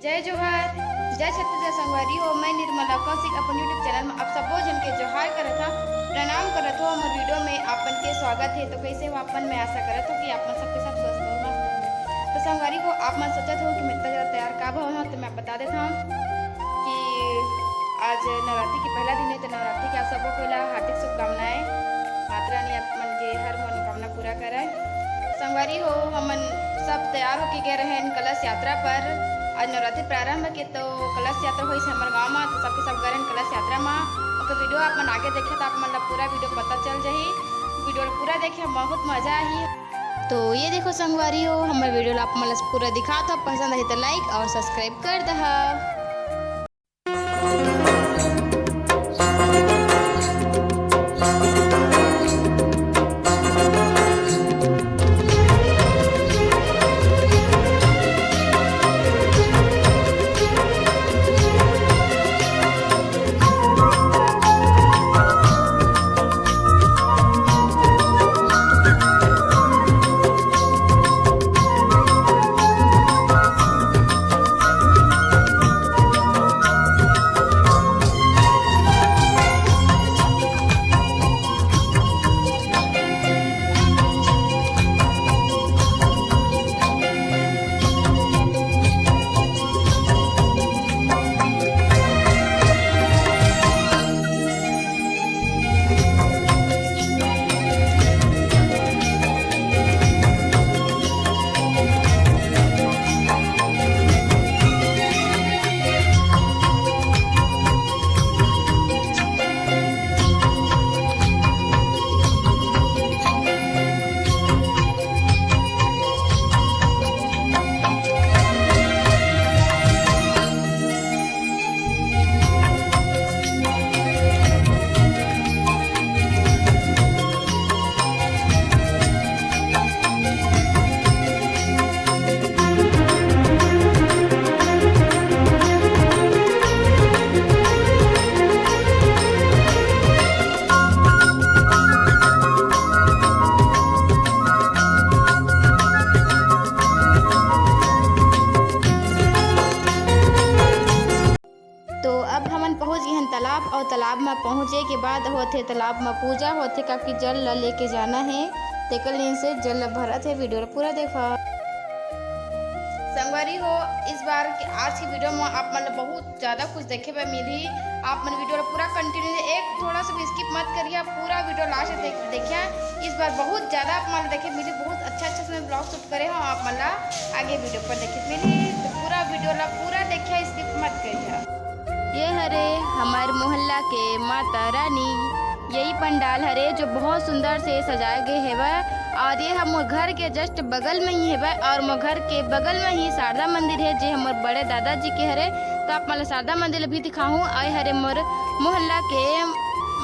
जय जोहार, जय छत्तीसगढ़ संगवारी हो। मैं निर्मला कौशिक अपन यूट्यूब चैनल में आप सब जन के जोहार करत हूँ, प्रणाम करत हो। हमारे वीडियो में आपन के स्वागत है। तो कैसे हो आपन, मैं आशा करत हो कि आपन सबके सब स्वस्थ हो, मस्त हो। तो संगवारी हो, आप मन सोचत हो कि मैं इतना ज़्यादा तैयार का हो, तो मैं बता देता हूँ कि आज नवरात्रि की पहला दिन है। तो नवरात्रि के आप सबको पहला हार्दिक शुभकामनाएं। माता रानी आप मन के हर मनोकामना पूरा करे। संगवारी हो, हमन सब तैयार होके गए रहे कलश यात्रा पर। आज नवरात्रि प्रारंभ के तो कलश यात्रा हुई से हमारे गाँव में, तो सबके सब गए कलश यात्रा में। और वीडियो आप मन आगे देखे तो आप मन पूरा वीडियो पता चल जाही। वीडियो पूरा देखे बहुत मजा आई। तो ये देखो संगवारी हो, हमारे वीडियो आप मन पूरा दिखा था। पसंद आई तो लाइक और सब्सक्राइब कर दहा। तालाब और तालाब में पहुँचे के बाद होते तालाब में पूजा होते काकि जल ला लेके जाना है। तेकल दिन से जल भरत है। वीडियो पूरा देखा संगवारी हो। इस बार के आज की वीडियो में आप मन बहुत ज़्यादा कुछ देखे पे मिली। आप मन वीडियो पूरा कंटिन्यू एक थोड़ा सा भी स्किप मत करिए, पूरा वीडियो लास्ट देखिए। इस बार बहुत ज़्यादा आप मन देखे मिली, बहुत अच्छा से ब्लॉग शूट करे हो। आप मन आगे वीडियो पर देखे मिली, तो पूरा वीडियो ला पूरा देखिए, स्किप मत करिए। ये हरे हमारे मोहल्ला के माता रानी, यही पंडाल हरे जो बहुत सुंदर से सजाए गए है। और ये हम घर के जस्ट बगल में ही है, और मोर घर के बगल में ही शारदा मंदिर है जो हमारे बड़े दादाजी के हरे। तो आप मतलब शारदा मंदिर भी दिखाऊँ। आए हरे मोर मोहल्ला के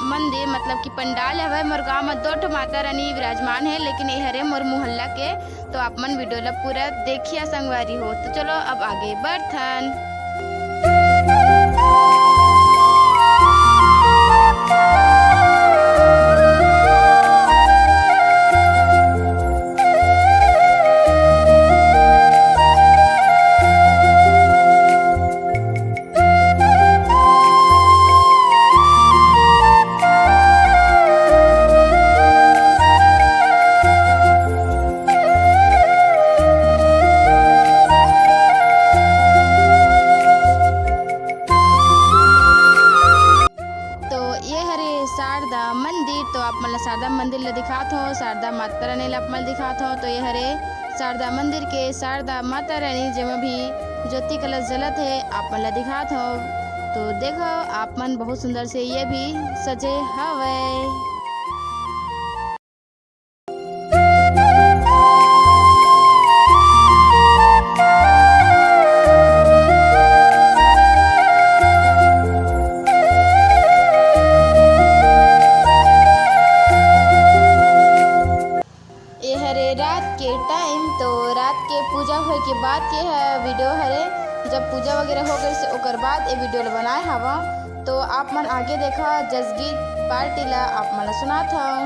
मंदिर मतलब कि पंडाल है। मोर गाँव में 2 माता रानी विराजमान है, लेकिन ये हरे मोर मोहल्ला के। तो आप मन वीडियो ला पूरा देखिए संगवारी हो। तो चलो अब आगे बढ़थन। शारदा मंदिर, तो आप मतलब शारदा मंदिर ले दिखात हो। शारदा माता रानी ला आप दिखात हो। तो ये हरे शारदा मंदिर के शारदा माता रानी जिसमें भी ज्योति कलश जलत है, आप मतलब दिखात हो। तो देखो आप मन बहुत सुंदर से ये भी सजे हवे। रात के टाइम तो रात के पूजा होए के बाद के है वीडियो हरे। जब पूजा वगैरह हो गई से ओकर बाद ये वीडियो बनाए हवा। तो आप मन आगे देखा जसगीत पार्टी ला आप मन सुनात हूँ।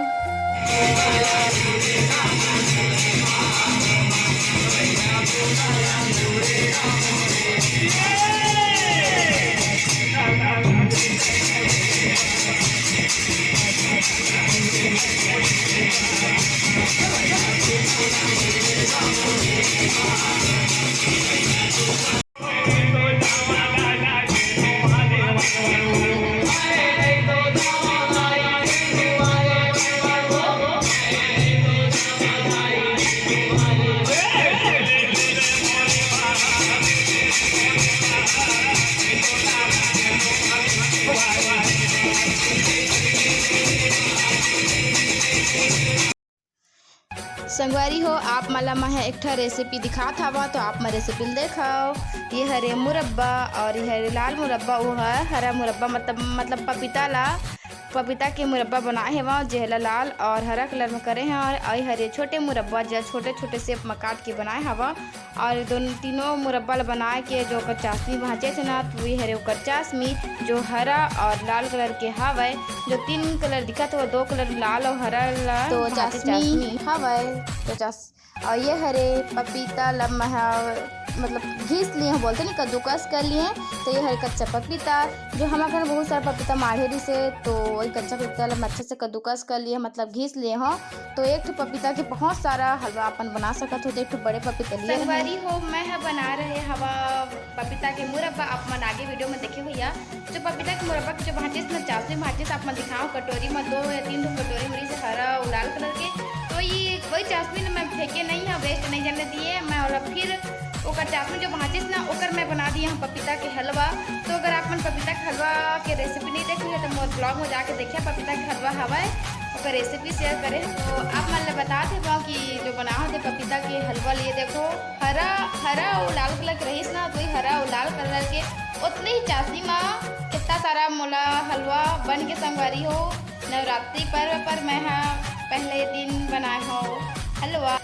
संगवारी हो आप मला मैं एक ठा रेसिपी दिखात हवा तो आप मैं रेसिपी देखाओ। ये हरे मुरब्बा और ये हरे लाल मुरब्बा वो है हरा मुरब्बा मतलब पपीता के मुरब्बा बनाए हैं वहाँ जेहला लाल और हरा कलर में करे हैं और हरे छोटे मुरब्बा जो छोटे छोटे शेप में काट के बनाए हवा और दोनों तीनों मुरब्बा बनाए के जो ओकर चाशनी भाँचे थे ना तो वही हरे ओकर चाशनी जो हरा और लाल कलर के हवे जो 3 कलर दिखत हो 2 कलर लाल और हरा तो चाशनी हवे तो और ये हरे पपीता मतलब घीस लिए हैं बोलते नहीं कद्दूकस कर लिए हैं तो ये हरे कच्चा पपीता जो हमारे घर बहुत सारा पपीता माढ़ेरी से तो वही कच्चा पपीता अच्छे से कद्दूकस कर लिए मतलब घीस लिए हो तो एक ठो पपीता के बहुत सारा हलवा अपन बना सकत हो तो एक ठो बड़े पपीता लिए संगवारी हो मैं बना रहे हवा पपीता के मुरब्बा आप मन आगे वीडियो में देखे भैया जो पपीता के मुरब्बा के जो भाँचे में चाशनी भाँचे से आप मन दिखाओ कटोरी में 2 या 3 कटोरी मुरी से हरा और लाल कलर के तो ये वही चाशनी मैं फेंके नहीं है वेस्ट नहीं जाने दिए मैं और फिर ओकर चाशनी जो भाँचिस ना ओकर मैं बना दिए हम पपीता के हलवा। तो अगर आप मन पपीता के हलवा के रेसिपी नहीं देखी है तो मोर ब्लॉग में जाके देखिए पपीता के हलवा हवा ओकर रेसिपी शेयर करें तो आप मन ले बताते पाओ कि जो बनाओ थे पपीता के हलवा लिए देखो हरा और लाल कलर के रहीस ना तो ही हरा और लाल कलर के उतने ही चाशनी में कितना सारा मोला हलवा बन के संगवारी हो नवरात्रि पर्व पर मैं पहले दिन बनाए हो हलवा।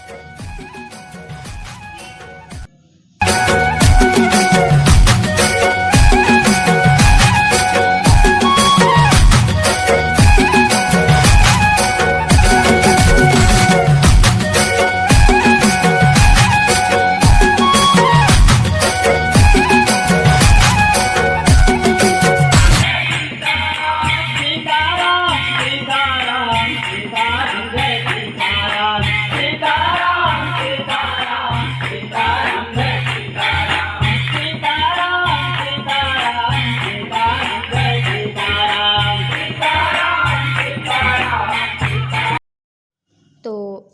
तो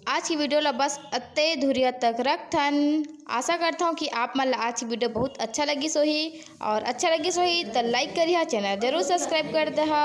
आज की वीडियो ला बस अत्ते धुरिया तक रखथन आशा करता हूँ कि आप मन ला आज की वीडियो बहुत अच्छा लगी सोही और अच्छा लगी सोही तो लाइक करिए चैनल जरूर सब्सक्राइब कर दहा।